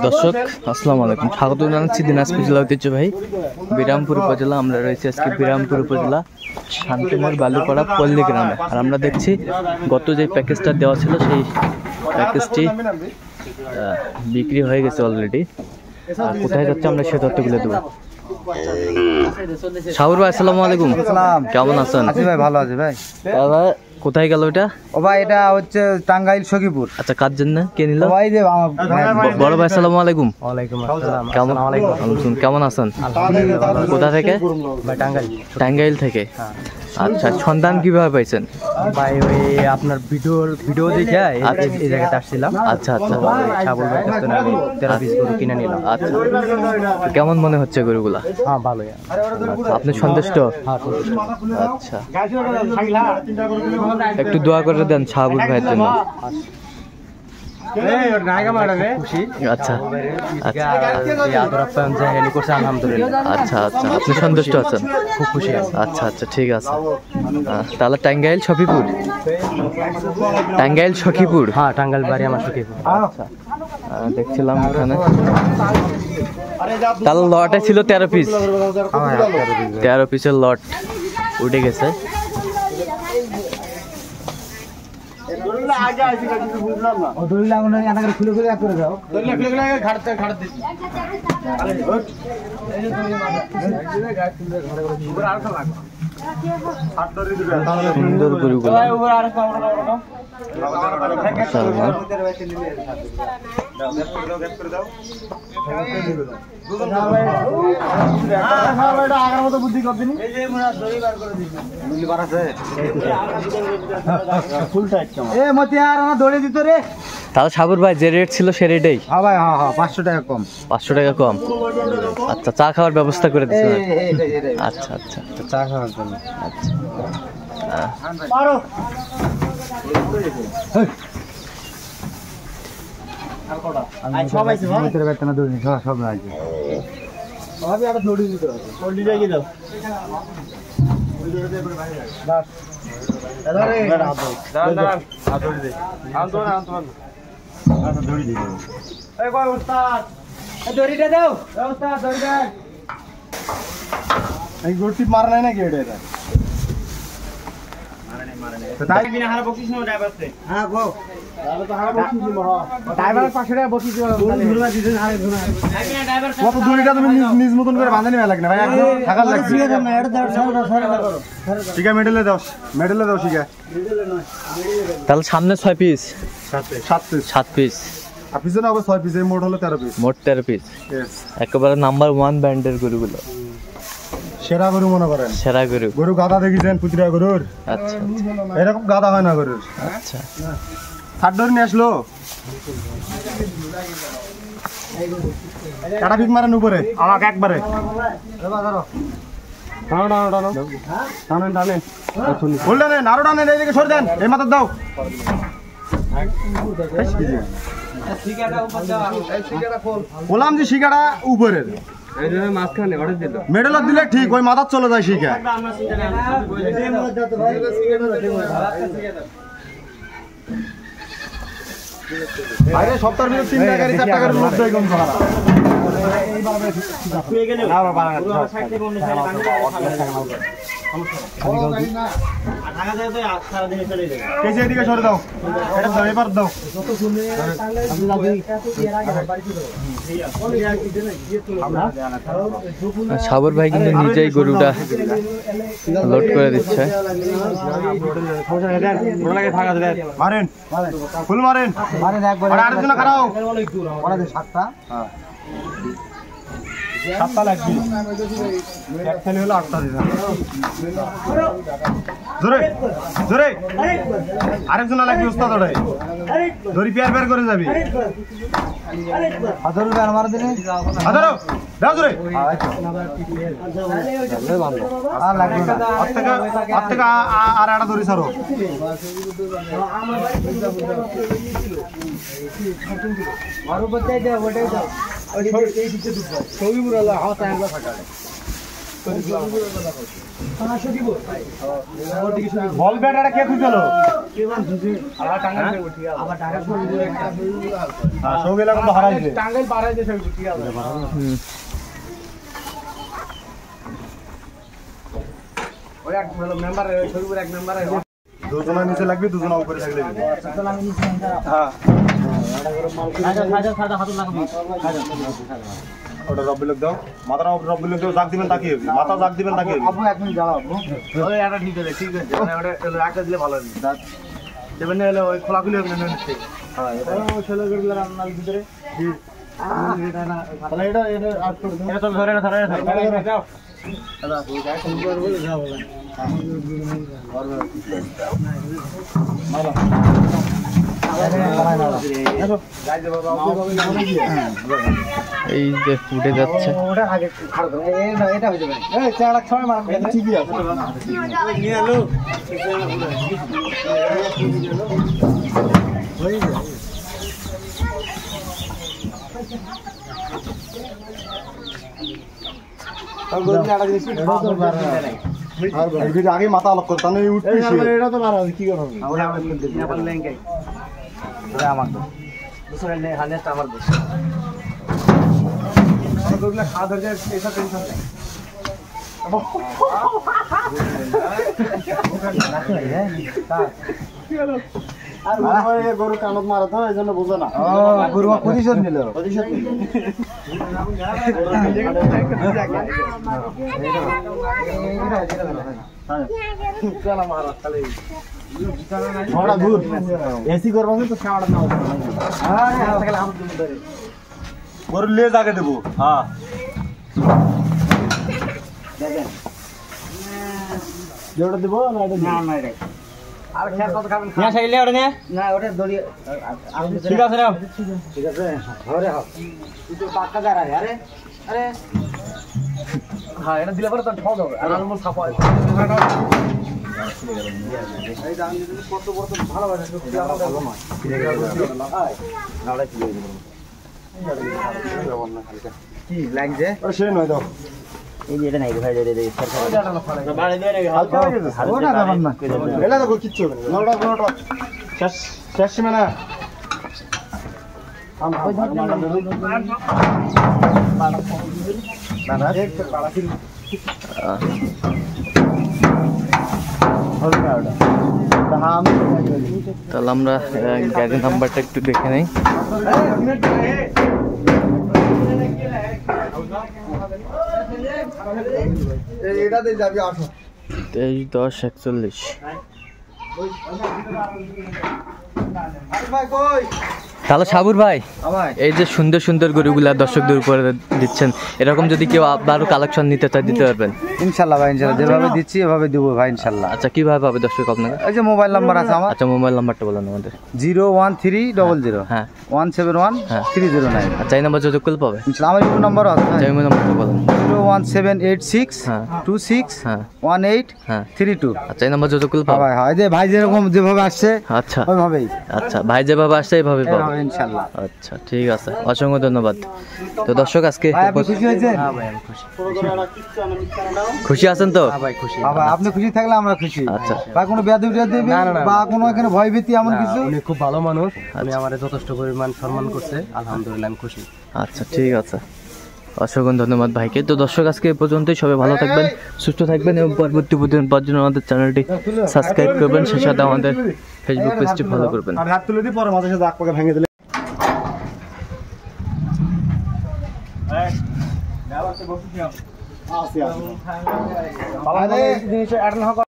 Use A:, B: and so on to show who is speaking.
A: দর্শক আসসালামু আলাইকুম, স্বাগত জানাচ্ছি দিনাজপুর জেলা ঐতিহ্যবাহী বিরামপুর উপজেলা। আমরা রয়েছি আজকে বিরামপুর উপজেলা শান্তিমোড় বালুপাড়া পল্লী গ্রামে। আর আমরা দেখছি গত যে প্যাকেজটা দেওয়া ছিল সেই প্যাকেজটি বিক্রি হয়ে গেছে অলরেডি। আর কোথায় যাচ্ছে আমরা সে তথ্যগুলো দেবো। শাহুর ভাই আসসালামু আলাইকুম, কেমন আছেন?
B: ভাই ভালো আছে ভাই।
A: কোথায় গেল এটা?
B: ও ভাই এটা হচ্ছে টাঙ্গাইল সখীপুর।
A: আচ্ছা, কার জন্য কে নিল?
B: ভাই যে
A: বড় ভাই আসসালামু আলাইকুম।
B: ওয়ালাইকুম আসসালাম।
A: কেমন আছেন? কোথা থেকে?
B: ভাই টাঙ্গাইল।
A: টাঙ্গাইল থেকে। আচ্ছা, সন্ধান কিভাবে পাইছেন?
B: ভাই ওই আপনার ভিডিও দেখে এই জায়গাতে আসছিলাম।
A: আচ্ছা আচ্ছা,
B: ছাগল ভাই কাছে আমি 13 পিস গরু কিনে নিলাম।
A: আচ্ছা, কেমন মনে হচ্ছে গরুগুলা?
B: হ্যাঁ ভালোই।
A: আপনি সন্তুষ্ট?
B: হ্যাঁ সন্তুষ্ট।
A: আচ্ছা, একটু দোয়া করে দেন শাহাবুল ভাইয়ের জন্য। আচ্ছা আচ্ছা আচ্ছা, আপনি সন্তুষ্ট আছেন?
B: খুব খুশি আছি।
A: আচ্ছা আচ্ছা, ঠিক আছে। তাহলে টাঙ্গাইল সখীপুর? টাঙ্গাইল সখীপুর?
B: হ্যাঁ টাঙ্গাইল বাড়ি আমার সখীপুর।
A: আচ্ছা, দেখছিলাম এখানে তাহলে লটে ছিল 13 পিস। 13 পিসের লট উঠে গেছে। সুন্দর গরুগুলো তাহলে সাবুর ভাই যে রেট ছিল সে রেটেই?
B: হ্যাঁ ভাই, হ্যাঁ হ্যাঁ, 500 টাকা কম।
A: 500 টাকা কম। আচ্ছা, চা খাওয়ার ব্যবস্থা করে দিচ্ছেন? আচ্ছা আচ্ছা,
B: চা খাওয়ার জন্য।
A: আচ্ছা,
B: মারা নাই নাকি এটা? নিজ মতন করে বাঁধে নিয়ে লাগবে ভাই, থাকার লাগবে। ঠিক আছে, মেডেলে দাও ঠিক আছে।
A: তাহলে সামনে 6 পিস, 7 পিস,
B: আর পিছনে আবার 6 পিস, মোট হলো 13 পিস।
A: মোট 13 পিস। একেবারে নাম্বার 1 ব্র্যান্ডের গরুগুলো,
B: সেরা গরু মনে করেন।
A: সেরা গরু
B: গাদা দেখেছেন পুতিরা গরুর?
A: আচ্ছা,
B: এরকম গাদা হয় না গরুর।
A: আচ্ছা,
B: ছাড় নিয়ে আসলো, কাটা পিক মারেন উপরে আমাকে একবারে। বললাম যে শিকাটা উপরের মেডেল দিলে ঠিক, ওই মাথার চলে যায় শিকা। সপ্তাহের ভিতরে 3টা গাড়ি 4টা গাড়ি লোড দেয় কোন ভাড়া।
A: সাবর ভাই কিন্তু নিজেই গরুটা লোড করে দিচ্ছে।
B: মারেন ফুল মারেন, আরেকজন খারাপ 7টা লাগবে। একখানে হলো 8টা দিন। জোরে জোরে আরেকজন লাগবে উস্তাদ, ওটাই ধরি পেয়ার করে যাবি। আদর আমার দিনে আদর দাও জোরে। আর লাগবে না, আর থেকে আর একটা ধরি ছাড়ো। বল ব্যাটাটা কে খুঁজলো সৌগেলা কিন্তু হারাইছে দুজনা নিচে লাগবে দুজনা উপরে থাকলে হ্যাঁ ওটা রব্বি লোক দাও মাথাটা রব্বি লোক দাও জাগ দিবেন তাকিয়ে হবে মাথা জাগ দিবেন তাকিয়ে হবে
C: এক মিনিট দাঁড়াও ওই এটা ঠিক আছে ঠিক আছে মানে ওটা একটা দিলে ভালো হবে দেবেন না হলে ওই খোলাখুলি হবে না ঠিক হ্যাঁ এটা ওই ছেলে গড়গুলো রান্নার ভিতরে এটা না তাহলে এটা আর তো এটা তো ধরে না ধরে যাও দাদা যাও সুন্দর বলে যাও
A: এই যে ফুটে যাচ্ছে
C: ওটা আগে খাড়া করো এটা হয়ে যাবে এই চালাক সময় মার ঠিকই আছে নিয়ে এলো
B: আগে মাথা আলোক করতে এটা তো মারা কি করবে
C: আমার খাওয়া ধরে এসব টেনশন নেই
B: গরু কানত মারা তো এই জন্য বোঝো না
C: গরু প্রতিশোধ নিল
B: এসি করবো তো গরু লে জাগে দেবো হ্যাঁ যেটা দেবো না এটা
C: না রে আর খেয়াল কত খাবেন
A: না চাইলে ওটা নে
C: না ওটা দড়ি
A: ঠিক আছে নাও
C: ঠিক আছে ধরে হাও তুই পাক্কা দাঁড়া আরে আরে হ্যাঁ এটা দিলে পরে তো ঠক হবে আর আলমুল ছাপা এই দাম যদি কত বড় তো ভালো হয় সত্যি আমরা ভালো না নাড়া কি কি লাগছে
B: ওটা সে নয় দাও
C: এই যে এটা নাই ভাই রে সরকার বাড়ি দিয়ে রে
B: হালকা হয়ে গেছে
C: ওটা দাম না
B: এলা দেখো কিচ্ছু হবে না নটা শেষ শেষ সীমানা
A: তাহলে আমরা গাড়ির নাম্বারটা একটু দেখে নেই 23-10-41 তাহলে সাবুর ভাই এই যে সুন্দর সুন্দর গরুগুলা দর্শকদের উপরে দিচ্ছেন এরকম যদি কেউ আবারও কালেকশন নিতে চায় দিতে পারবেন
C: ইনশাআল্লাহ ভাই ইনশাআল্লাহ যেভাবে দিচ্ছি এভাবে দেবো ভাই ইনশাআল্লাহ
A: আচ্ছা কিভাবে পাবে দর্শক আপনাকে
C: এই যে মোবাইল নাম্বার আছে আমার
A: আচ্ছা মোবাইল নাম্বারটা বলেন আমাদের
C: 01300
A: হ্যাঁ
C: 171
A: আচ্ছা এই নাম্বার যোগাযোগ করলে পাবে
C: ইনশাআল্লাহ আমার ইউটিউব নাম্বারও আছে
A: আচ্ছা এই নাম্বারটা বলেন
C: 01786
A: হ্যাঁ
C: 26
A: হ্যাঁ
C: 18
A: হ্যাঁ
C: 32
A: আচ্ছা এই নাম্বার যোগাযোগ করলে পাবে
C: ভাই হয় যে ভাই যেরকম যেভাবে আসছে
A: আচ্ছা
C: ওইভাবেই
A: আচ্ছা ভাই যেভাবে আসছে এইভাবে পাবে
C: এভাবে ইনশাআল্লাহ
A: আচ্ছা ঠিক আছে অসংখ্য ধন্যবাদ তো দর্শক আজকে
C: ভাই আপনি খুশি হয়েছেন
A: হ্যাঁ ভাই আমি খুশি খুশি আছেন তো
C: ভাই খুশি ভাই আপনি খুশি থাকলে আমরা খুশি
A: আচ্ছা
C: ভাই কোনো বেয়াদবি দেবে বা কোনো এখানে ভয় ভীতি এমন কিছু
D: উনি খুব ভালো মানুষ উনি আমারে যথেষ্ট পরিমাণ সম্মান করছে আলহামদুলিল্লাহ আমি খুশি
A: আচ্ছা ঠিক আছে অসংখ্য ধন্যবাদ ভাইকে তো দর্শক আজকে এই পর্যন্তই সবাই ভালো থাকবেন সুস্থ থাকবেন এবং পরবর্তী প্রতিদিন পাওয়ার জন্য আমাদের চ্যানেলটি সাবস্ক্রাইব করবেন সেই সাথে আমাদের ফেসবুক পেজটি ফলো করবেন
B: আর হাত তুলে দিই পরে মাঝে সাথে আগ পাকে ভেঙে দিলে
C: জিনিস অ্যাড না